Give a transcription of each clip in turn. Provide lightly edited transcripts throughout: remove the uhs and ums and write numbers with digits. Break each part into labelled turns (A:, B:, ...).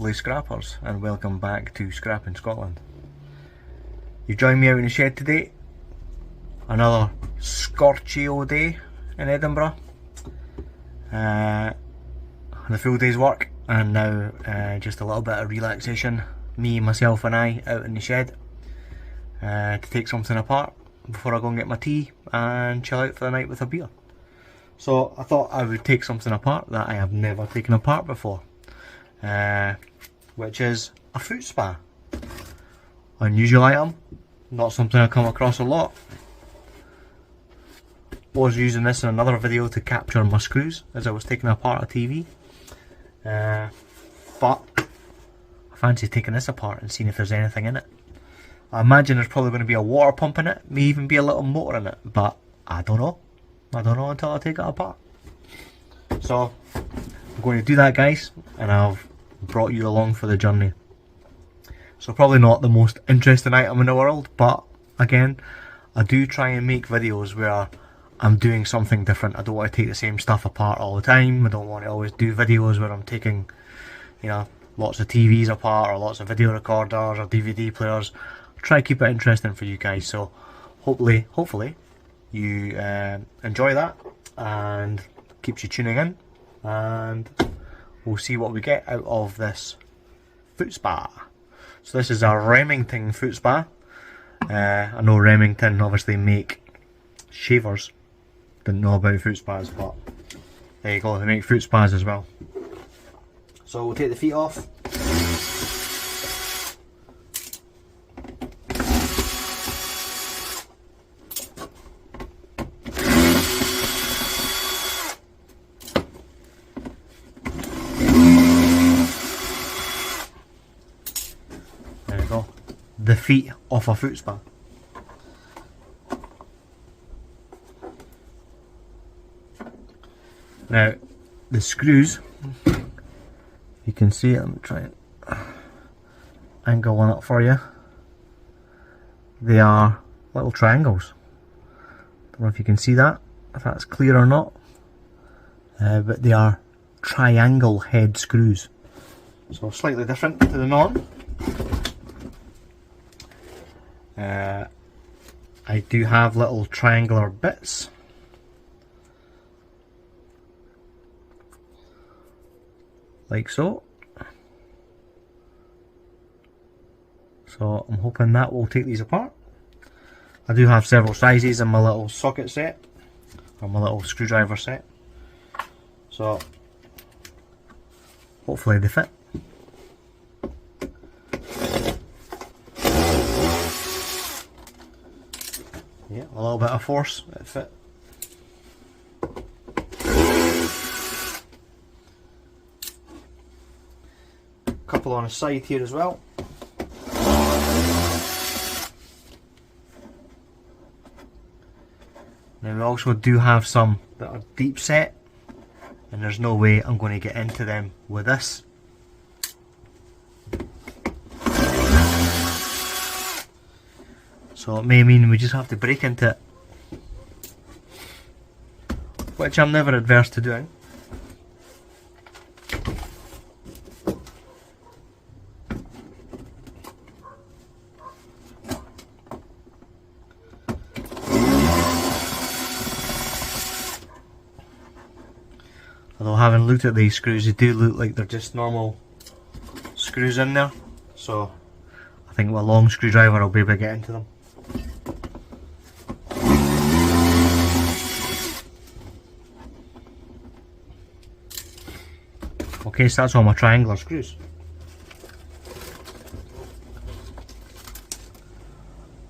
A: lovely scrappers, and welcome back to Scrapping Scotland. You joined me out in the shed today. Another scorchio day in Edinburgh. The full day's work, and now just a little bit of relaxation. Me, myself and I out in the shed to take something apart before I go and get my tea and chill out for the night with a beer. So I thought I would take something apart that I have never taken apart before, which is a foot spa. Unusual item, not something I come across a lot. Was using this in another video to capture my screws as I was taking apart a TV, but I fancy taking this apart and seeing if there's anything in it. I imagine there's probably going to be a water pump in it, may even be a little motor in it, but I don't know. I don't know until I take it apart. So I'm going to do that, guys, and I've brought you along for the journey. So probably not the most interesting item in the world, but again, I do try and make videos where I'm doing something different. I don't want to take the same stuff apart all the time. I don't want to always do videos where I'm taking, you know, lots of TVs apart or lots of video recorders or DVD players. I try to keep it interesting for you guys, so hopefully you enjoy that and keeps you tuning in, and we'll see what we get out of this foot spa. So this is a Remington foot spa. I know Remington obviously make shavers. Didn't know about foot spas, but there you go, they make foot spas as well. So we'll take the feet off. There we go, the feet off a foot spa. Now, the screws, you can see it. Let me try and angle one up for you. They are little triangles. Don't know if you can see that, if that's clear or not, but they are triangle head screws. So slightly different to the norm. I do have little triangular bits. Like so. So I'm hoping that will take these apart. I do have several sizes in my little socket set, or my little screwdriver set. So hopefully they fit. Yeah, a little bit of force, it fit. Couple on the side here as well. Now we also do have some that are deep set, and there's no way I'm going to get into them with this. So it may mean we just have to break into it, which I'm never adverse to doing. Although having looked at these screws, they do look like they're just normal screws in there. So I think with a long screwdriver I'll be able to get into them. Okay, so that's all my triangular screws.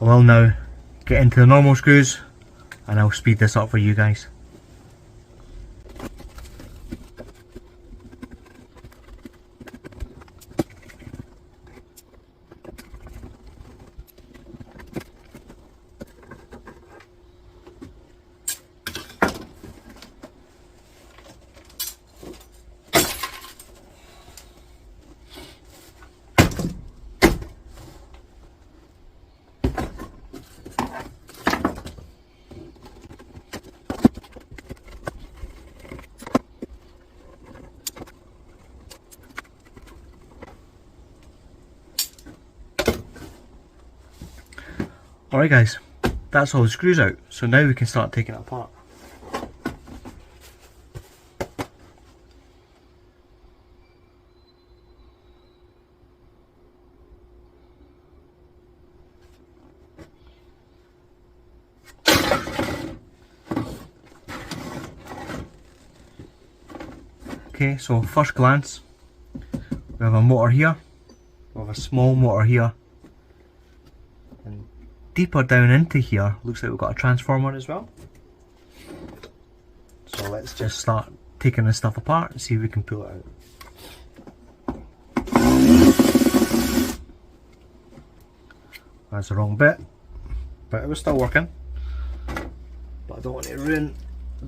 A: I will now get into the normal screws and I'll speed this up for you guys. Alright guys, that's all the screws out, so now we can start taking it apart. Okay, so first glance, we have a motor here, we have a small motor here, and deeper down into here looks like we've got a transformer as well. So let's just start taking this stuff apart and see if we can pull it out. That's the wrong bit, but it was still working. But I don't want to ruin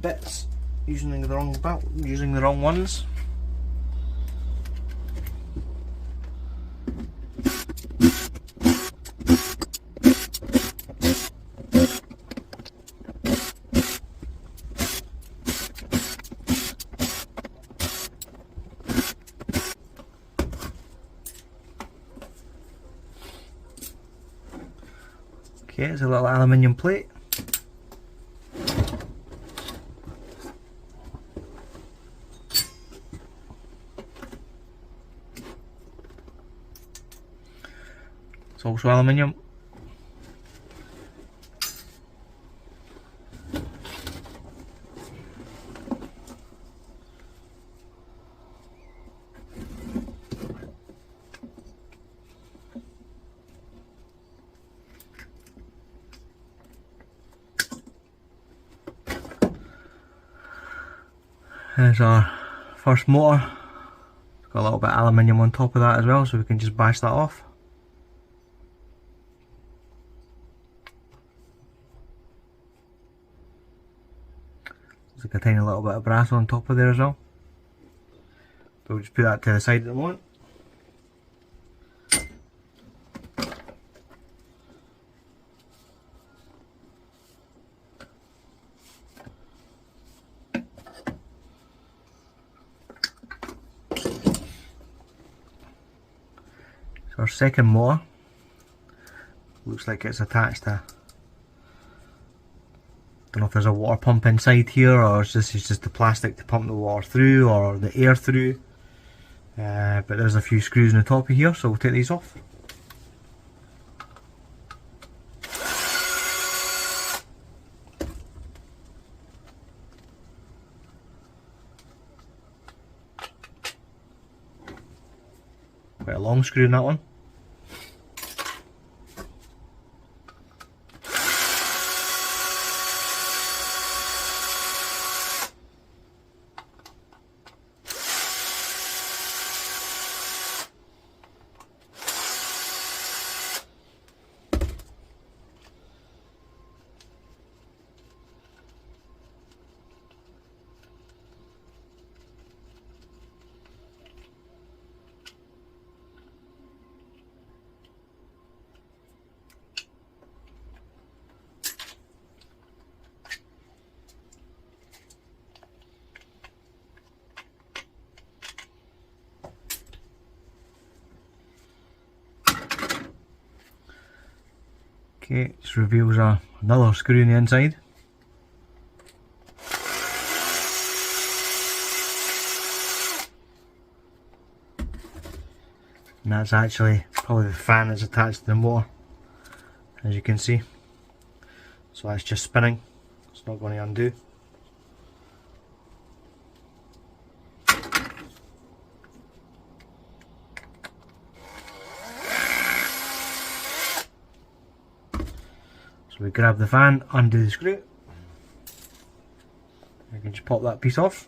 A: bits using the wrong belt, using the wrong ones. Okay, it's a little aluminium plate. It's also aluminium. There's our first motor. It's got a little bit of aluminium on top of that as well, so we can just bash that off. There's like a tiny little bit of brass on top of there as well. But we'll just put that to the side at the moment. So our second motor looks like it's attached to, don't know if there's a water pump inside here, or this is just the plastic to pump the water through or the air through. But there's a few screws on the top of here, so we'll take these off. Quite a long screw in that one. Okay, this reveals another screw on the inside. And that's actually probably the fan that's attached to the motor, as you can see. So that's just spinning, it's not going to undo. So we grab the fan, undo the screw. I can just pop that piece off.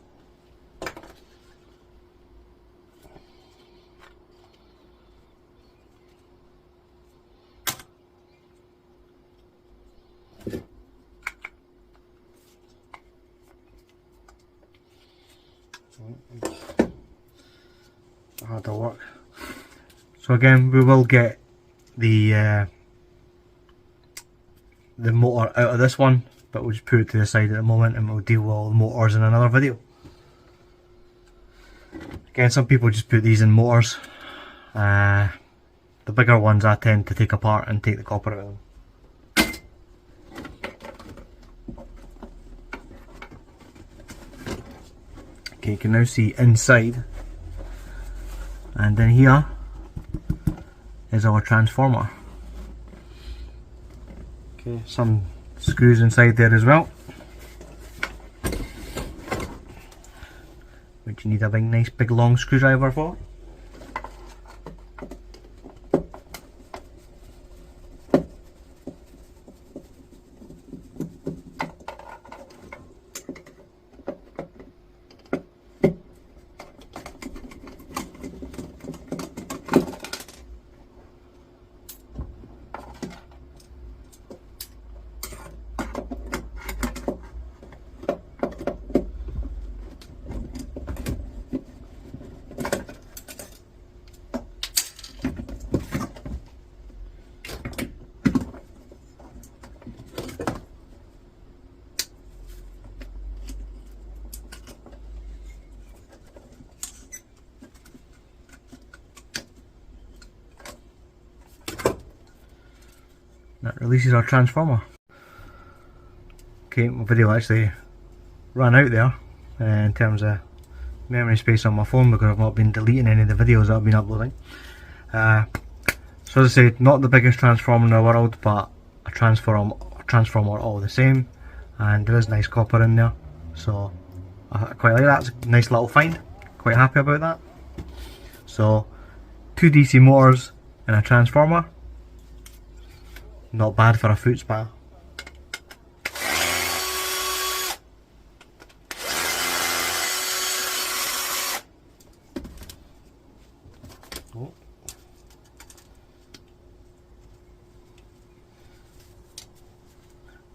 A: Hard to work. So again, we will get the motor out of this one, but we'll just put it to the side at the moment and we'll deal with all the motors in another video. Again, some people just put these in motors. The bigger ones I tend to take apart and take the copper out of them. Okay, you can now see inside, and in here is our transformer. Okay, some screws inside there as well, which you need a nice big long screwdriver for. That releases our transformer. Okay, my video actually ran out there in terms of memory space on my phone because I've not been deleting any of the videos that I've been uploading. So as I say, not the biggest transformer in the world, but a transformer all the same, and there is nice copper in there, so I quite like that. It's a nice little find, quite happy about that. So 2 DC motors and a transformer, not bad for a foot spa. Oh.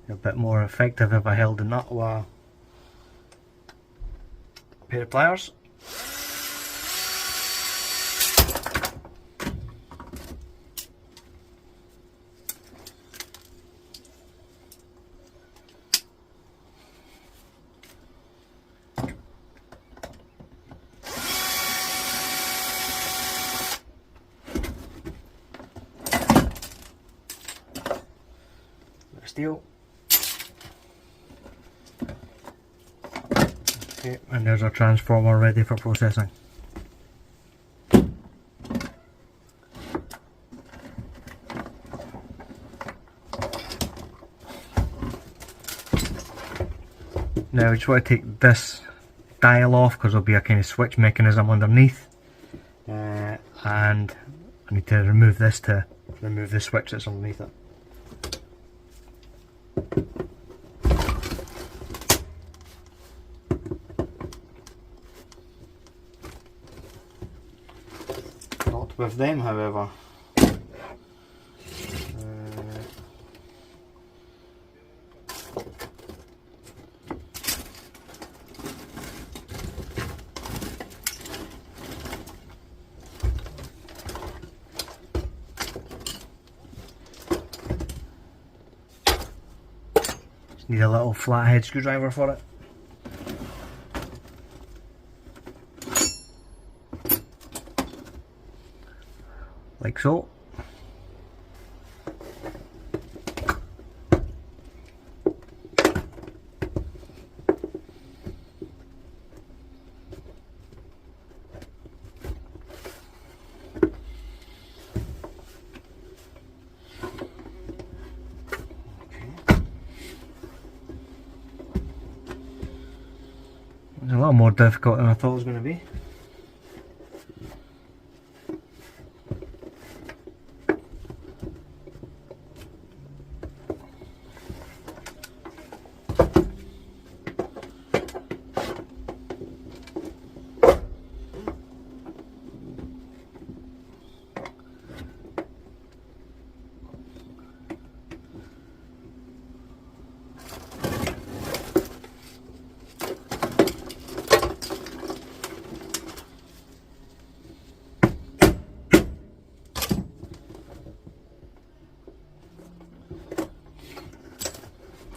A: A bit more effective if I held the nut with a pair of pliers. Steel. Okay, and there's our transformer ready for processing. Now I just want to take this dial off because there'll be a kind of switch mechanism underneath, and I need to remove this to remove the switch that's underneath it. Not with them, however. Just need a little flathead screwdriver for it. Like so. It's a lot more difficult than I thought it was going to be.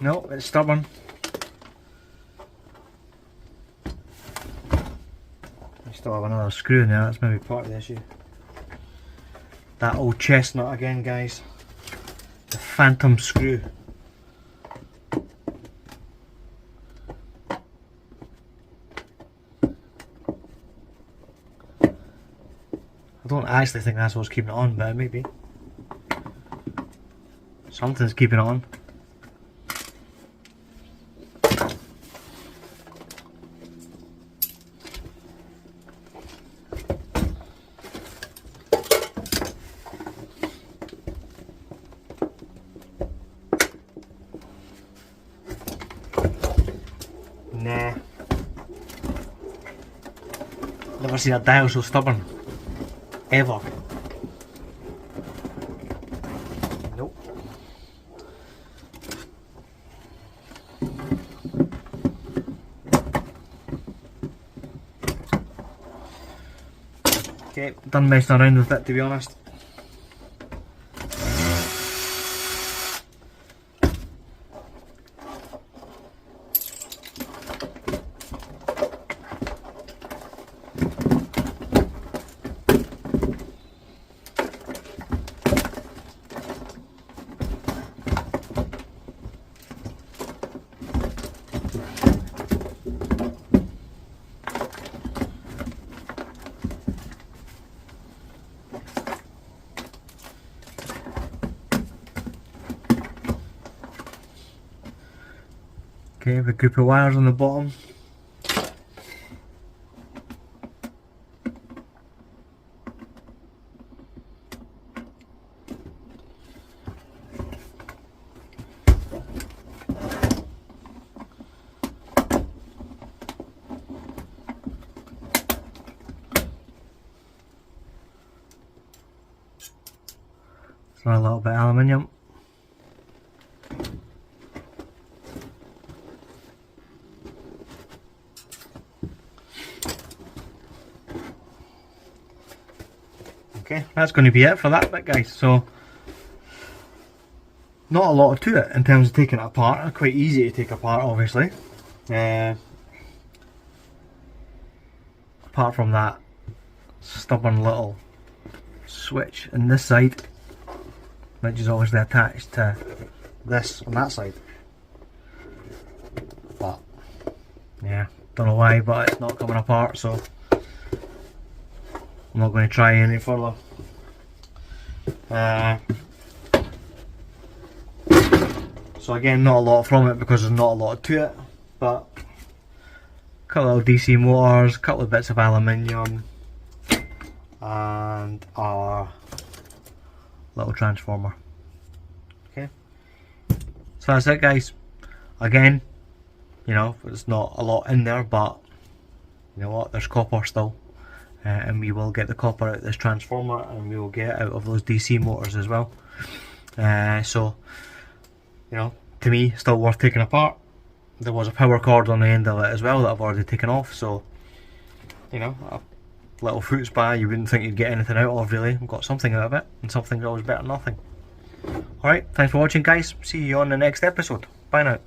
A: No, it's stubborn. I still have another screw in there, that's maybe part of the issue. That old chestnut again, guys. The phantom screw. I don't actually think that's what's keeping it on, but maybe. Something's keeping it on. Nah. Never seen a dial so stubborn. Ever. Nope. Okay, done messing around with it, to be honest. Okay, the group of wires on the bottom. So a little bit of aluminium. Okay, that's going to be it for that bit, guys. So, not a lot to it in terms of taking it apart. Quite easy to take apart, obviously. Apart from that stubborn little switch on this side, which is obviously attached to this on that side. But, yeah, don't know why, but it's not coming apart, so I'm not going to try any further. So again, not a lot from it because there's not a lot to it, but a couple of DC motors, a couple of bits of aluminium, and our little transformer. Okay, so that's it, guys. Again, you know, there's not a lot in there, but you know what, there's copper still. And we will get the copper out of this transformer, and we will get out of those DC motors as well. So, you know, to me, still worth taking apart. There was a power cord on the end of it as well that I've already taken off, so, you know, a little fruit spa you wouldn't think you'd get anything out of, really. I've got something out of it, and something's always better than nothing. Alright, thanks for watching, guys. See you on the next episode. Bye now.